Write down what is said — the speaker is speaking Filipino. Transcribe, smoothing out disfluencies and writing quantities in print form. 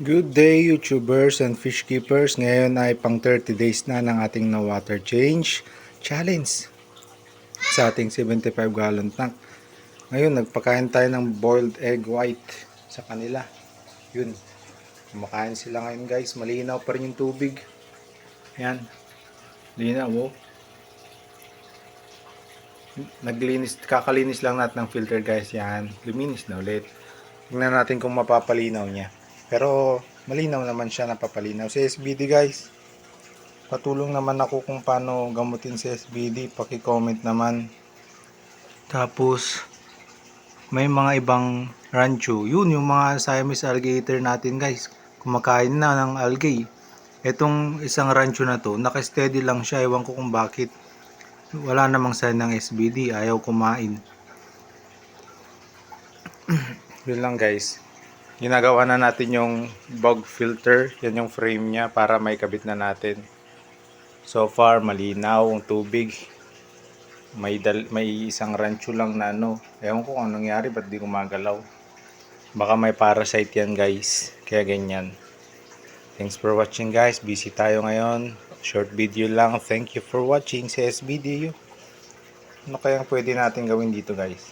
Good day YouTubers and fish keepers. Ngayon ay pang 30 days na ng ating na water change challenge sa ating 75 gallon tank. Ngayon nagpakain tayo ng boiled egg white sa kanila. Yun, kumakain sila ngayon guys. Malinaw pa rin yung tubig. Yan, linaw oh. Kakalinis lang natin ng filter guys. Yan, luminis na ulit. Tingnan natin kung mapapalinaw niya. Pero malinaw naman siya, napapalinaw. Sa SBD guys, patulong naman ako kung paano gamutin sa SBD. Paki-comment naman. Tapos may mga ibang rancho. Yun yung mga Siamese alligator natin guys. Kumakain na ng algae. Etong isang rancho na to, naka-steady lang siya. Ewan ko kung bakit. Wala namang sign ng SBD. Ayaw kumain. Yun lang guys. Ginagawa na natin yung bug filter. Yan yung frame niya para may kabit na natin. So far malinaw ang tubig. May isang rancho lang na ano. Ewan ko kung anong nangyari, ba't di gumagalaw. Baka may parasite yan guys. Kaya ganyan. Thanks for watching guys. Busy tayo ngayon. Short video lang. Thank you for watching sa SBD. Ano kayang pwede natin gawin dito guys?